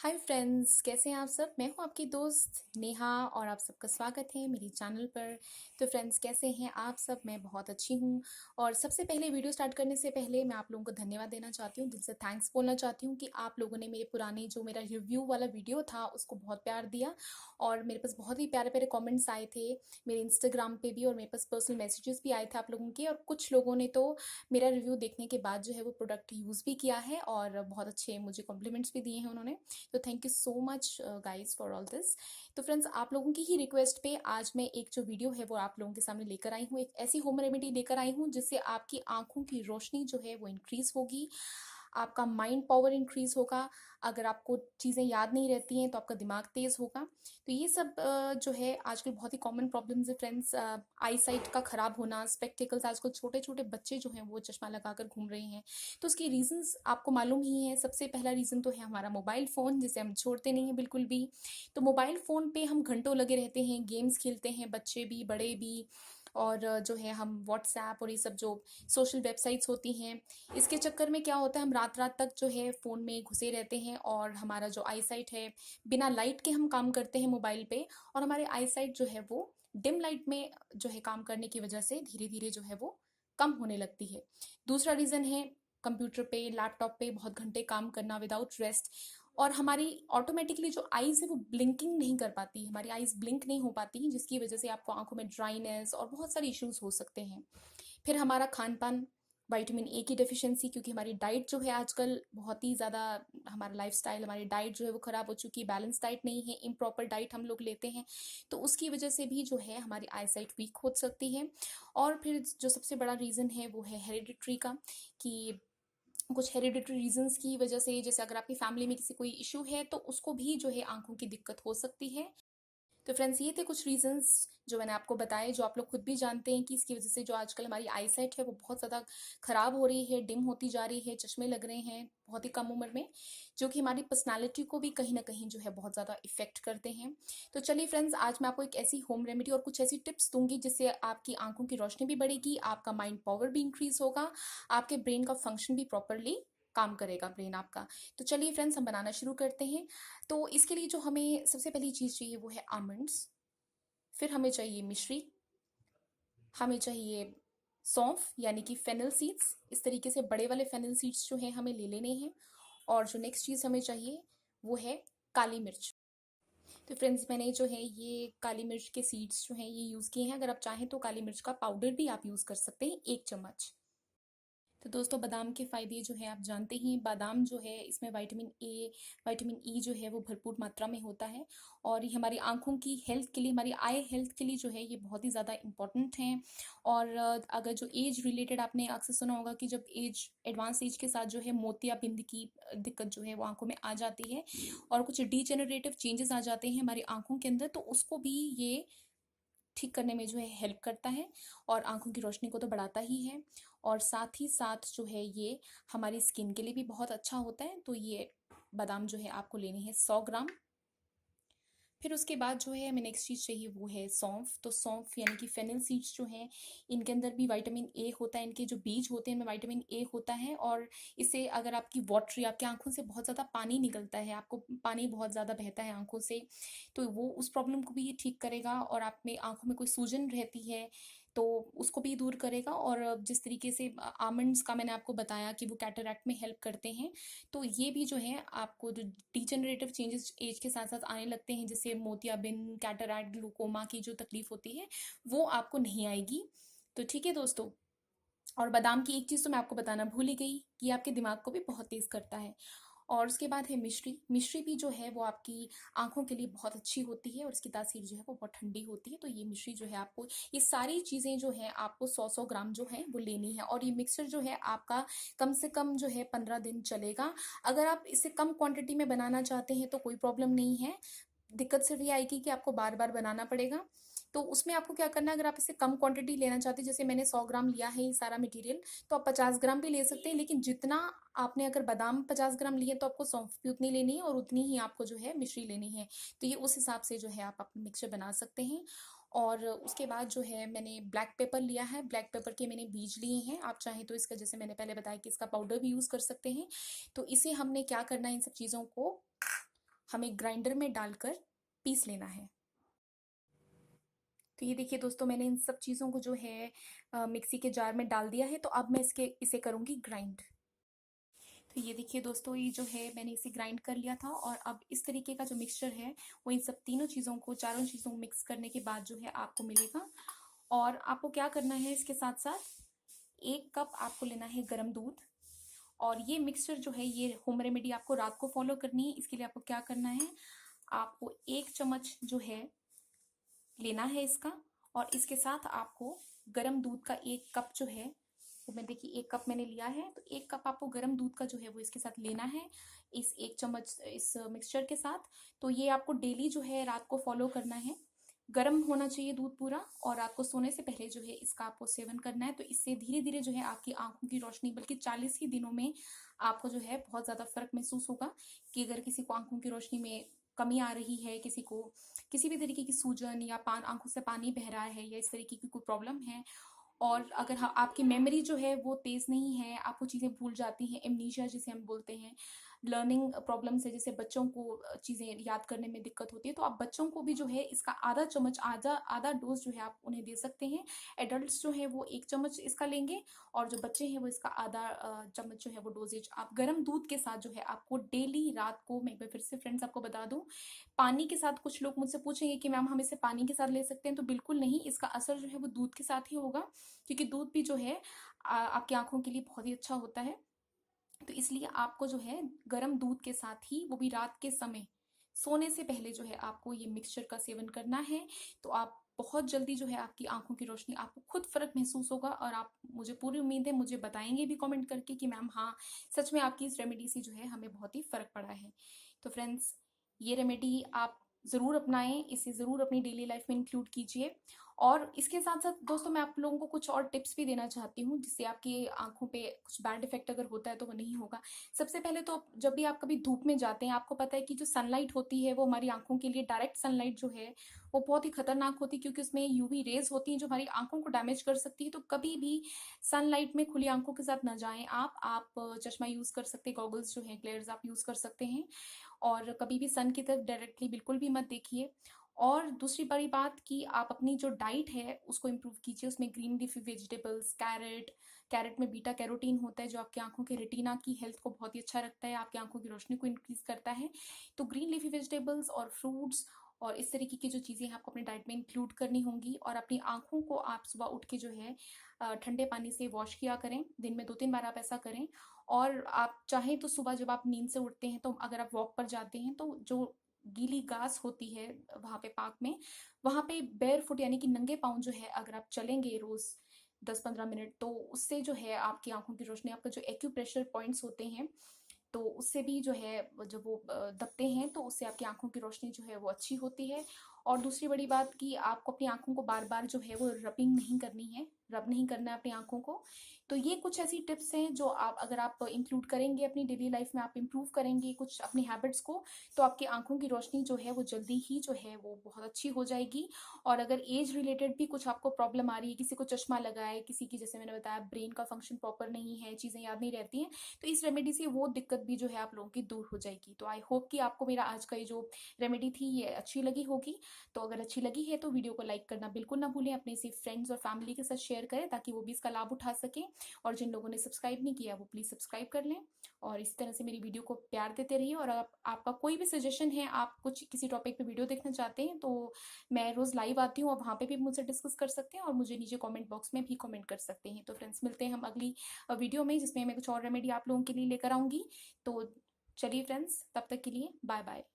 Hi friends, कैसे हैं आप सब। मैं हूं आपकी दोस्त नेहा और आप सबका स्वागत है मेरी चैनल पर। तो फ्रेंड्स, कैसे हैं आप सब। मैं बहुत अच्छी हूं। और सबसे पहले वीडियो स्टार्ट करने से पहले मैं आप लोगों को धन्यवाद देना चाहती हूं, दिल से थैंक्स बोलना चाहती हूं कि आप लोगों ने मेरे पुराने जो मेरा रिव्यू वाला वीडियो था उसको बहुत प्यार दिया। और मेरे पास बहुत ही प्यारे प्यारे कॉमेंट्स आए थे मेरे इंस्टाग्राम पे भी, और मेरे पास पर्सनल मैसेजेस भी आए थे आप लोगों के। और कुछ लोगों ने तो मेरा रिव्यू देखने के बाद जो है वो प्रोडक्ट यूज़ भी किया है और बहुत अच्छे मुझे कॉम्प्लीमेंट्स भी दिए हैं उन्होंने। तो thank you so much guys for all this. तो फ्रेंड्स, आप लोगों की ही रिक्वेस्ट पे आज मैं एक जो वीडियो है वो आप लोगों के सामने लेकर आई हूँ। एक ऐसी होम रेमेडी लेकर आई हूँ जिससे आपकी आंखों की रोशनी जो है वो इंक्रीज होगी, आपका माइंड पावर इंक्रीज होगा। अगर आपको चीज़ें याद नहीं रहती हैं तो आपका दिमाग तेज होगा। तो ये सब जो है आजकल बहुत ही कॉमन प्रॉब्लम्स है फ्रेंड्स। आई साइट का खराब होना, स्पेक्टिकल्स, आजकल छोटे छोटे बच्चे जो हैं वो चश्मा लगाकर घूम रहे हैं। तो उसकी रीजंस आपको मालूम ही है। सबसे पहला रीज़न तो है हमारा मोबाइल फ़ोन, जिसे हम छोड़ते नहीं हैं बिल्कुल भी। तो मोबाइल फ़ोन पे हम घंटों लगे रहते हैं, गेम्स खेलते हैं, बच्चे भी बड़े भी। और जो है हम व्हाट्सएप और ये सब जो सोशल वेबसाइट्स होती हैं, इसके चक्कर में क्या होता है, हम रात रात तक जो है फ़ोन में घुसे रहते हैं और हमारा जो आई साइट है, बिना लाइट के हम काम करते हैं मोबाइल पे, और हमारे आई साइट जो है वो डिम लाइट में जो है काम करने की वजह से धीरे धीरे जो है वो कम होने लगती है। दूसरा रीज़न है कंप्यूटर पे, लैपटॉप पे बहुत घंटे काम करना विदाउट रेस्ट। और हमारी ऑटोमेटिकली जो आईज है वो ब्लिंकिंग नहीं कर पाती, हमारी आईज ब्लिंक नहीं हो पाती, जिसकी वजह से आपको आंखों में ड्राइनेस और बहुत सारे इश्यूज हो सकते हैं। फिर हमारा खान पान, विटामिन ए की डेफिशिएंसी, क्योंकि हमारी डाइट जो है आजकल बहुत ही ज़्यादा, हमारा लाइफस्टाइल, हमारी डाइट जो है वो ख़राब हो चुकी है, बैलेंस डाइट नहीं है, इम्प्रॉपर डाइट हम लोग लेते हैं। तो उसकी वजह से भी जो है हमारी आई साइट वीक हो सकती है। और फिर जो सबसे बड़ा रीज़न है वो है हेरिडिटरी का, कि कुछ हेरिडिटरी रीजंस की वजह से, जैसे अगर आपकी फैमिली में किसी कोई इशू है तो उसको भी जो है आंखों की दिक्कत हो सकती है। तो फ्रेंड्स, ये थे कुछ रीजंस जो मैंने आपको बताए, जो आप लोग खुद भी जानते हैं कि इसकी वजह से जो आजकल हमारी आई साइट है वो बहुत ज़्यादा ख़राब हो रही है, डिम होती जा रही है, चश्मे लग रहे हैं बहुत ही कम उम्र में, जो कि हमारी पर्सनालिटी को भी कहीं ना कहीं जो है बहुत ज़्यादा इफेक्ट करते हैं। तो चलिए फ्रेंड्स, आज मैं आपको एक ऐसी होम रेमेडी और कुछ ऐसी टिप्स दूंगी जिससे आपकी आंखों की रोशनी भी बढ़ेगी, आपका माइंड पावर भी इंक्रीज होगा, आपके ब्रेन का फंक्शन भी प्रॉपरली काम करेगा ब्रेन आपका। तो चलिए फ्रेंड्स, हम बनाना शुरू करते हैं। तो इसके लिए जो हमें सबसे पहली चीज़ चाहिए वो है आमंड्स। फिर हमें चाहिए मिश्री, हमें चाहिए सौंफ यानी कि फेनल सीड्स। इस तरीके से बड़े वाले फेनल सीड्स जो हैं हमें ले लेने हैं। और जो नेक्स्ट चीज़ हमें चाहिए वो है काली मिर्च। तो फ्रेंड्स, मैंने जो है ये काली मिर्च के सीड्स जो हैं ये यूज़ किए हैं। अगर आप चाहें तो काली मिर्च का पाउडर भी आप यूज़ कर सकते हैं, 1 चम्मच। तो दोस्तों, बादाम के फ़ायदे जो है आप जानते ही। बादाम जो है इसमें विटामिन ए, विटामिन ई जो है वो भरपूर मात्रा में होता है। और ये हमारी आंखों की हेल्थ के लिए, हमारी आई हेल्थ के लिए जो है ये बहुत ही ज़्यादा इम्पॉर्टेंट हैं। और अगर जो एज रिलेटेड, आपने अक्सर सुना होगा कि जब एज, एडवांस एज के साथ जो है मोतियाबिंद की दिक्कत जो है वो आंखों में आ जाती है और कुछ डीजेनरेटिव चेंजेस आ जाते हैं हमारी आंखों के अंदर, तो उसको भी ये ठीक करने में जो है हेल्प करता है और आंखों की रोशनी को तो बढ़ाता ही है। और साथ ही साथ जो है ये हमारी स्किन के लिए भी बहुत अच्छा होता है। तो ये बादाम जो है आपको लेने हैं 100 ग्राम। फिर उसके बाद जो है हमें नेक्स्ट चीज़ चाहिए वो है सौंफ। तो सौंफ यानी कि फेनल सीड्स जो हैं, इनके अंदर भी विटामिन ए होता है, इनके जो बीज होते हैं इनमें विटामिन ए होता है। और इससे अगर आपकी वाटरी, आपकी आंखों से बहुत ज़्यादा पानी निकलता है, आपको पानी बहुत ज़्यादा बहता है आंखों से, तो वो उस प्रॉब्लम को भी ये ठीक करेगा। और आप में आंखों में कोई सूजन रहती है तो उसको भी दूर करेगा। और जिस तरीके से आमंड्स का मैंने आपको बताया कि वो कैटरैक्ट में हेल्प करते हैं, तो ये भी जो है आपको जो डिजेनरेटिव चेंजेस एज के साथ साथ आने लगते हैं, जैसे मोतियाबिंद, कैटरैक्ट, ग्लूकोमा की जो तकलीफ होती है वो आपको नहीं आएगी। तो ठीक है दोस्तों। और बादाम की एक चीज़ तो मैं आपको बताना भूल ही गई कि आपके दिमाग को भी बहुत तेज़ करता है। और उसके बाद है मिश्री। मिश्री भी जो है वो आपकी आंखों के लिए बहुत अच्छी होती है और इसकी तासीर जो है वो बहुत ठंडी होती है। तो ये मिश्री जो है आपको, ये सारी चीज़ें जो हैं आपको 100-100 ग्राम जो है वो लेनी है। और ये मिक्सर जो है आपका कम से कम जो है 15 दिन चलेगा। अगर आप इसे कम क्वांटिटी में बनाना चाहते हैं तो कोई प्रॉब्लम नहीं है। दिक्कत सिर्फ ये आएगी कि आपको बार बार बनाना पड़ेगा। तो उसमें आपको क्या करना है, अगर आप इसे कम क्वांटिटी लेना चाहते हैं, जैसे मैंने 100 ग्राम लिया है ये सारा मटेरियल, तो आप 50 ग्राम भी ले सकते हैं। लेकिन जितना आपने, अगर बादाम 50 ग्राम लिए तो आपको सौंफ भी उतनी लेनी है और उतनी ही आपको जो है मिश्री लेनी है। तो ये उस हिसाब से जो है आप अपना मिक्सचर बना सकते हैं। और उसके बाद जो है मैंने ब्लैक पेपर लिया है। ब्लैक पेपर के मैंने बीज लिए हैं। आप चाहें तो इसका, जैसे मैंने पहले बताया कि इसका पाउडर भी यूज़ कर सकते हैं। तो इसे हमने क्या करना है, इन सब चीज़ों को हमें ग्राइंडर में डालकर पीस लेना है। तो ये देखिए दोस्तों, मैंने इन सब चीज़ों को जो है मिक्सी के जार में डाल दिया है। तो अब मैं इसे करूँगी ग्राइंड। तो ये देखिए दोस्तों, ये जो है मैंने इसे ग्राइंड कर लिया था और अब इस तरीके का जो मिक्सचर है वो इन सब तीनों चीज़ों को, चारों चीज़ों को मिक्स करने के बाद जो है आपको मिलेगा। और आपको क्या करना है, इसके साथ साथ 1 कप आपको लेना है गर्म दूध। और ये मिक्सचर जो है, ये होम रेमेडी आपको रात को फॉलो करनी है। इसके लिए आपको क्या करना है, आपको 1 चम्मच जो है लेना है इसका। और इसके साथ आपको गर्म दूध का 1 कप जो है वो, मैं देखिए 1 कप मैंने लिया है, तो 1 कप आपको गर्म दूध का जो है वो इसके साथ लेना है, इस 1 चम्मच इस मिक्सचर के साथ। तो ये आपको डेली जो है रात को फॉलो करना है। गर्म होना चाहिए दूध पूरा, और रात को सोने से पहले जो है इसका आपको सेवन करना है। तो इससे धीरे धीरे जो है आपकी आंखों की रोशनी, बल्कि 40 ही दिनों में आपको जो है बहुत ज़्यादा फर्क महसूस होगा। कि अगर किसी को आंखों की रोशनी में कमी आ रही है, किसी को किसी भी तरीके की सूजन या आंखों से पानी बह रहा है, या इस तरीके की कोई प्रॉब्लम है, और अगर आपकी मेमोरी जो है वो तेज़ नहीं है, आपको चीज़ें भूल जाती हैं, एमनीशिया जिसे हम बोलते हैं, लर्निंग प्रॉब्लम से, जैसे बच्चों को चीज़ें याद करने में दिक्कत होती है, तो आप बच्चों को भी जो है इसका आधा चम्मच, आधा आधा डोज जो है आप उन्हें दे सकते हैं। एडल्ट्स जो है वो 1 चम्मच इसका लेंगे, और जो बच्चे हैं वो इसका आधा चम्मच जो है वो डोजेज आप गर्म दूध के साथ जो है आपको डेली रात को, मैं एक बार फिर से फ्रेंड्स आपको बता दूं, पानी के साथ। कुछ लोग मुझसे पूछेंगे कि मैम हम इसे पानी के साथ ले सकते हैं, तो बिल्कुल नहीं, इसका असर जो है वो दूध के साथ ही होगा, क्योंकि दूध भी जो है आपकी आंखों के लिए बहुत ही अच्छा होता है। तो इसलिए आपको जो है गर्म दूध के साथ ही, वो भी रात के समय सोने से पहले जो है आपको ये मिक्सचर का सेवन करना है। तो आप बहुत जल्दी जो है आपकी आंखों की रोशनी, आपको खुद फर्क महसूस होगा, और आप, मुझे पूरी उम्मीद है, मुझे बताएंगे भी कमेंट करके कि मैम हाँ, सच में आपकी इस रेमेडी से जो है हमें बहुत ही फर्क पड़ा है। तो फ्रेंड्स, ये रेमेडी आप ज़रूर अपनाएं, इसे ज़रूर अपनी डेली लाइफ में इंक्लूड कीजिए। और इसके साथ साथ दोस्तों, मैं आप लोगों को कुछ और टिप्स भी देना चाहती हूँ, जिससे आपकी आंखों पे कुछ बैड इफेक्ट अगर होता है तो वो नहीं होगा। सबसे पहले तो जब भी आप कभी धूप में जाते हैं, आपको पता है कि जो सनलाइट होती है वो हमारी आंखों के लिए, डायरेक्ट सनलाइट जो है वो बहुत ही खतरनाक होती है, क्योंकि उसमें यूवी रेज होती हैं जो हमारी आंखों को डैमेज कर सकती है। तो कभी भी सनलाइट में खुली आंखों के साथ ना जाएं आप चश्मा यूज कर सकते हैं, गॉगल्स जो है, ग्लेयर्स आप यूज कर सकते हैं। और कभी भी सन की तरफ डायरेक्टली बिल्कुल भी मत देखिए। और दूसरी बड़ी बात कि आप अपनी जो डाइट है उसको इम्प्रूव कीजिए, उसमें green leafy vegetables, carrot, carrot में बीटा कैरोटीन होता है जो आपकी आंखों के रेटिना की हेल्थ को बहुत ही अच्छा रखता है, आपकी आंखों की रोशनी को इंक्रीज करता है। तो ग्रीन लीफी वेजिटेबल्स और फ्रूट्स और इस तरीके की जो चीज़ें हैं आपको अपनी डाइट में इंक्लूड करनी होंगी। और अपनी आंखों को आप सुबह उठ के जो है ठंडे पानी से वॉश किया करें, दिन में 2-3 बार आप ऐसा करें। और आप चाहें तो सुबह जब आप नींद से उठते हैं, तो अगर आप वॉक पर जाते हैं, तो जो गीली घास होती है वहां पे पार्क में, वहां पे बेयर फुट यानी कि नंगे पाँव जो है अगर आप चलेंगे रोज 10-15 मिनट, तो उससे जो है आपकी आंखों की रोशनी, आपका जो एक्यूप्रेशर पॉइंट्स होते हैं, तो उससे भी जो है जब वो दबते हैं, तो उससे आपकी आंखों की रोशनी जो है वो अच्छी होती है। और दूसरी बड़ी बात कि आपको अपनी आंखों को बार बार जो है वो रबिंग नहीं करनी है, रब नहीं करना है अपनी आंखों को। तो ये कुछ ऐसी टिप्स हैं जो आप, अगर आप इंक्लूड करेंगे अपनी डेली लाइफ में, आप इंप्रूव करेंगे कुछ अपनी हैबिट्स को, तो आपकी आंखों की रोशनी जो है वो जल्दी ही जो है वो बहुत अच्छी हो जाएगी। और अगर एज रिलेटेड भी कुछ आपको प्रॉब्लम आ रही है, किसी को चश्मा लगा है, किसी की, जैसे मैंने बताया, ब्रेन का फंक्शन प्रॉपर नहीं है, चीज़ें याद नहीं रहती हैं, तो इस रेमेडी से वो दिक्कत भी जो है आप लोगों की दूर हो जाएगी। तो आई होप कि आपको मेरा आज का ये जो रेमेडी थी ये अच्छी लगी होगी। तो अगर अच्छी लगी है तो वीडियो को लाइक करना बिल्कुल ना भूलें, अपने से फ्रेंड्स और फैमिली के साथ शेयर करें ताकि वो भी इसका लाभ उठा सकें। और जिन लोगों ने सब्सक्राइब नहीं किया वो प्लीज़ सब्सक्राइब कर लें, और इस तरह से मेरी वीडियो को प्यार देते रहिए। और आपका कोई भी सजेशन है, आप कुछ किसी टॉपिक पे वीडियो देखना चाहते हैं, तो मैं रोज़ लाइव आती हूँ और वहाँ पे भी मुझसे डिस्कस कर सकते हैं, और मुझे नीचे कमेंट बॉक्स में भी कमेंट कर सकते हैं। तो फ्रेंड्स, मिलते हैं हम अगली वीडियो में, जिसमें मैं कुछ और रेमेडी आप लोगों के लिए लेकर आऊँगी। तो चलिए फ्रेंड्स, तब तक के लिए बाय बाय।